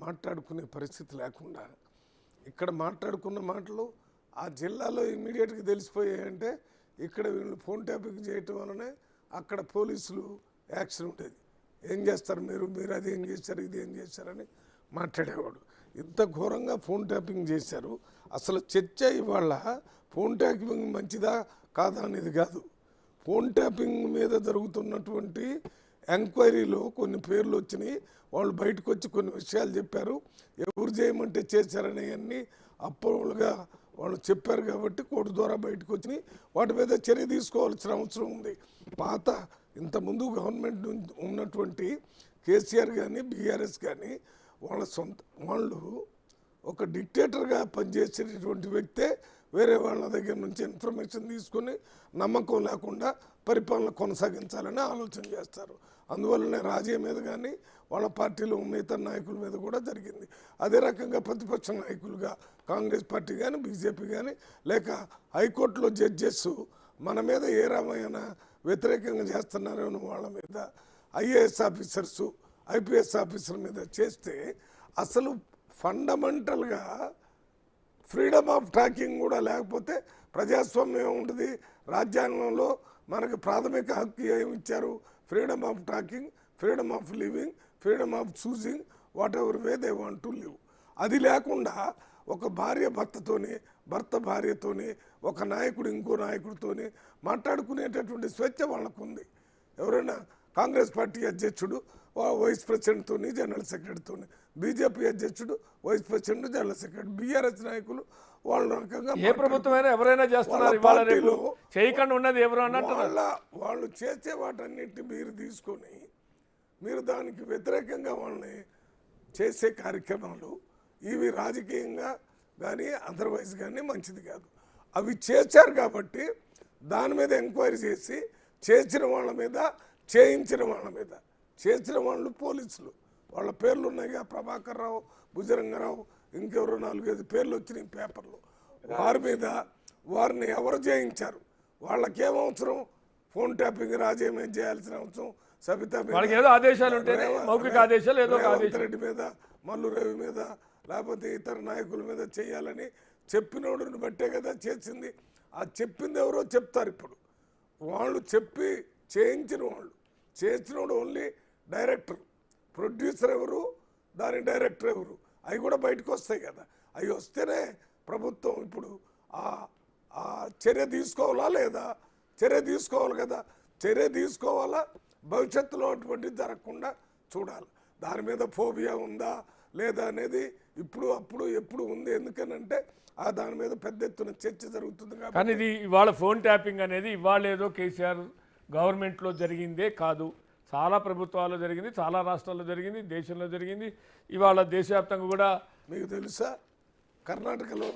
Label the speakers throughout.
Speaker 1: మాట్లాడుకునే పరిస్థితి లేకుండా ఇక్కడ మాట్లాడుకున్న మాటలు ఆ జిల్లాలో ఇమ్మీడియట్గా తెలిసిపోయాయంటే ఇక్కడ వీళ్ళు ఫోన్ ట్యాపింగ్ చేయటం వలనే అక్కడ పోలీసులు యాక్షన్ ఉండేది. ఏం చేస్తారు మీరు అది ఏం చేశారు ఇది ఏం చేశారని మాట్లాడేవాడు. ఇంత ఘోరంగా ఫోన్ ట్యాపింగ్ చేశారు. అసలు చర్చ ఇవాళ ఫోన్ ట్యాపింగ్ మంచిదా కాదా అనేది కాదు. ఫోన్ ట్యాపింగ్ మీద జరుగుతున్నటువంటి ఎంక్వైరీలో కొన్ని పేర్లు వచ్చినాయి. వాళ్ళు బయటకు వచ్చి కొన్ని విషయాలు చెప్పారు. ఎవరు చేయమంటే చేశారనేవన్నీ అప్పులుగా వాళ్ళు చెప్పారు కాబట్టి కోర్టు ద్వారా బయటకు వచ్చినాయి. వాటి మీద చర్య తీసుకోవాల్సిన అవసరం ఉంది. పాత ఇంతకుముందు గవర్నమెంట్ ఉన్నటువంటి కేసీఆర్ కానీ బీఆర్ఎస్ కానీ వాళ్ళు ఒక డిక్టేటర్గా పనిచేసేటటువంటి వ్యక్తే వేరే వాళ్ళ దగ్గర నుంచి ఇన్ఫర్మేషన్ తీసుకొని నమ్మకం లేకుండా పరిపాలన కొనసాగించాలని ఆలోచన చేస్తారు. అందువల్లనే రాజయ్య మీద కానీ వాళ్ళ పార్టీలో ఉన్న ఇతర నాయకుల మీద కూడా జరిగింది. అదే రకంగా ప్రతిపక్ష నాయకులుగా కాంగ్రెస్ పార్టీ కానీ బీజేపీ కానీ లేక హైకోర్టులో జడ్జెస్ మన మీద ఏ రకమైన వ్యతిరేకంగా చేస్తున్నారని వాళ్ళ మీద ఐఏఎస్ ఆఫీసర్సు ఐపీఎస్ ఆఫీసర్ మీద చేస్తే అసలు ఫండమెంటల్గా ఫ్రీడమ్ ఆఫ్ టాకింగ్ కూడా లేకపోతే ప్రజాస్వామ్యం ఉంటుంది. రాజ్యాంగంలో మనకు ప్రాథమిక హక్కు ఏమి ఇచ్చారు? Freedom of talking, freedom of living, freedom of choosing what ever way they want to live. అది లేకుండా ఒక భార్య భర్తతోని, భర్త భార్యతోని, ఒక నాయకుడు ఇంకో నాయకుడితోని మాట్లాడుకునేటటువంటి స్వేచ్ఛ వాళ్ళకు ఉంది. ఎవరైనా కాంగ్రెస్ పార్టీ అధ్యక్షుడు వైస్ ప్రెసిడెంట్తో జనరల్ సెక్రటరీతోని, బీజేపీ అధ్యక్షుడు vice president general secretary, BRS నాయకులు వాళ్ళ రకంగా
Speaker 2: ఏ ప్రభుత్వమైనా ఎవరైనా చేస్తున్నారు. చేయకుండా ఉన్నది ఎవరు అన్నట్టు
Speaker 1: వాళ్ళు చేసే వాటన్నిటిని మీరు తీసుకొని మీరు దానికి వ్యతిరేకంగా వాళ్ళని చేసే కార్యక్రమాలు ఇవి రాజకీయంగా కానీ అదర్వైజ్ కానీ మంచిది కాదు. అవి చేశారు కాబట్టి దాని మీద ఎంక్వైరీ చేసి చేసిన వాళ్ళ మీద, చేయించిన వాళ్ళ మీద, చేసిన వాళ్ళు పోలీసులు వాళ్ళ పేర్లు ఉన్నాయిగా, ప్రభాకర్ రావు, భుజరంగరావు, ఇంకెవరో 4-5 పేర్లు వచ్చినాయి పేపర్లో. వారి మీద వారిని ఎవరు చేయించారు? వాళ్ళకేమవసరం? ఫోన్ ట్యాపింగ్ రాజేమే చేయాల్సిన అవసరం సబితా మీద,
Speaker 2: ఆదేశాలు మౌఖిక ఆదేశాలు ఏదో
Speaker 1: రేవంత్ రెడ్డి మీద, మల్లు రవి మీద, లేకపోతే ఇతర నాయకుల మీద చేయాలని చెప్పినోడుని బట్టే కదా చేసింది. ఆ చెప్పింది ఎవరో చెప్తారు. ఇప్పుడు వాళ్ళు చెప్పి చేయించిన వాళ్ళు, చేసినోడు ఓన్లీ డైరెక్టర్, ప్రొడ్యూసర్ ఎవరు, దాని డైరెక్టర్ ఎవరు, అవి కూడా బయటకు వస్తాయి కదా. అవి వస్తేనే ప్రభుత్వం ఇప్పుడు ఆ చర్య తీసుకోవాలా లేదా? చర్య తీసుకోవాలి కదా. చర్య తీసుకోవాలా, భవిష్యత్తులో అటువంటి జరగకుండా చూడాలి. దాని మీద ఫోబియా ఉందా లేదా అనేది ఇప్పుడు అప్పుడు ఎప్పుడు ఉంది. ఎందుకనంటే దాని మీద పెద్ద ఎత్తున చర్చ జరుగుతుంది.
Speaker 2: కానీ ఇది ఇవాళ ఫోన్ ట్యాపింగ్ అనేది ఇవాళ ఏదో కేసీఆర్ గవర్నమెంట్లో జరిగిందే కాదు, చాలా ప్రభుత్వాల్లో జరిగింది, చాలా రాష్ట్రాల్లో జరిగింది, దేశంలో జరిగింది. ఇవాళ దేశవ్యాప్తంగా కూడా
Speaker 1: మీకు తెలుసా, కర్ణాటకలో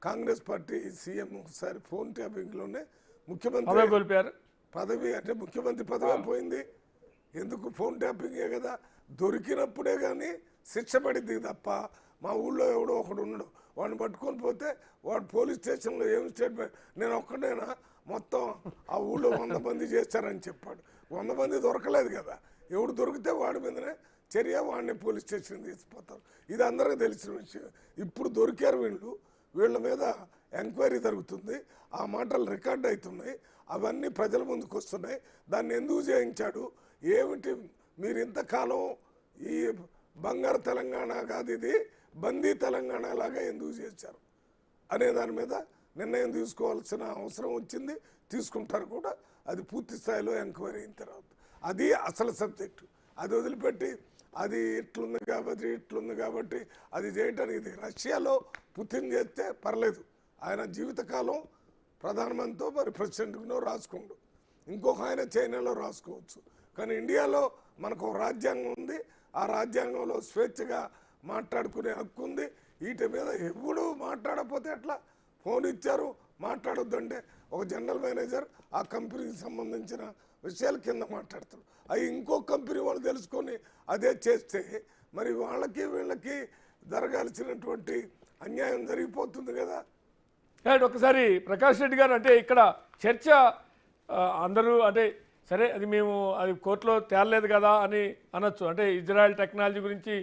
Speaker 1: కాంగ్రెస్ పార్టీ సీఎం ఒకసారి ఫోన్ ట్యాపింగ్లోనే ముఖ్యమంత్రి
Speaker 2: కోల్పోయారు
Speaker 1: పదవి. అంటే ముఖ్యమంత్రి పదవి పోయింది. ఎందుకు? ఫోన్ ట్యాపింగే కదా. దొరికినప్పుడే కానీ శిక్ష పడింది తప్ప మా ఊళ్ళో ఎవడో ఒకడు ఉన్నాడు, వాడిని పట్టుకొని పోతే వాడు పోలీస్ స్టేషన్లో ఏం స్టేట్మెంట్, నేను ఒక్కడైనా మొత్తం ఆ ఊళ్ళో 100 మంది చేశారని చెప్పాడు. 100 మంది దొరకలేదు కదా. ఎవడు దొరికితే వాడి మీదనే చర్య, వాడిని పోలీస్ స్టేషన్ తీసుకుపోతారు. ఇది అందరికీ తెలిసిన విషయం. ఇప్పుడు దొరికారు వీళ్ళ మీద ఎంక్వైరీ జరుగుతుంది. ఆ మాటలు రికార్డ్ అవుతున్నాయి. అవన్నీ ప్రజల ముందుకు వస్తున్నాయి. దాన్ని ఎందుకు చేయించాడు, ఏమిటి, మీరు ఇంతకాలం ఈ బంగారు తెలంగాణ కాదు ఇది బందీ తెలంగాణ లాగా ఎందుకు చేశారు అనే దాని మీద నిర్ణయం తీసుకోవాల్సిన అవసరం వచ్చింది. తీసుకుంటారు కూడా. అది పూర్తి స్థాయిలో ఎంక్వైరీ అయిన తర్వాత అది అసలు సబ్జెక్టు. అది వదిలిపెట్టి అది ఇట్లుంది కాబట్టి అది చేయటానికి, ఇది రష్యాలో పుతిన్ చేస్తే పర్లేదు, ఆయన జీవితకాలం ప్రధానమంత్రితో మరి ప్రెసిడెంట్నో రాసుకోండు, ఇంకొక ఆయన చైనాలో రాసుకోవచ్చు. కానీ ఇండియాలో మనకు రాజ్యాంగం ఉంది. ఆ రాజ్యాంగంలో స్వేచ్ఛగా మాట్లాడుకునే హక్కు ఉంది. వీటి మీద ఎప్పుడు మాట్లాడకపోతే ఎట్లా? ఫోన్ ఇచ్చారు మాట్లాడొద్దంటే ఒక జనరల్ మేనేజర్ ఆ కంపెనీకి సంబంధించిన విషయాల కింద మాట్లాడతారు. అవి ఇంకో కంపెనీ వాళ్ళు తెలుసుకొని అదే చేస్తే మరి వాళ్ళకి వీళ్ళకి జరగాల్సినటువంటి అన్యాయం జరిగిపోతుంది కదా.
Speaker 2: ఒకసారి ప్రకాష్ రెడ్డి గారు, అంటే ఇక్కడ చర్చ అందరూ అంటే సరే అది మేము అది కోర్టులో తేలలేదు కదా అని అనొచ్చు. అంటే ఇజ్రాయెల్ టెక్నాలజీ గురించి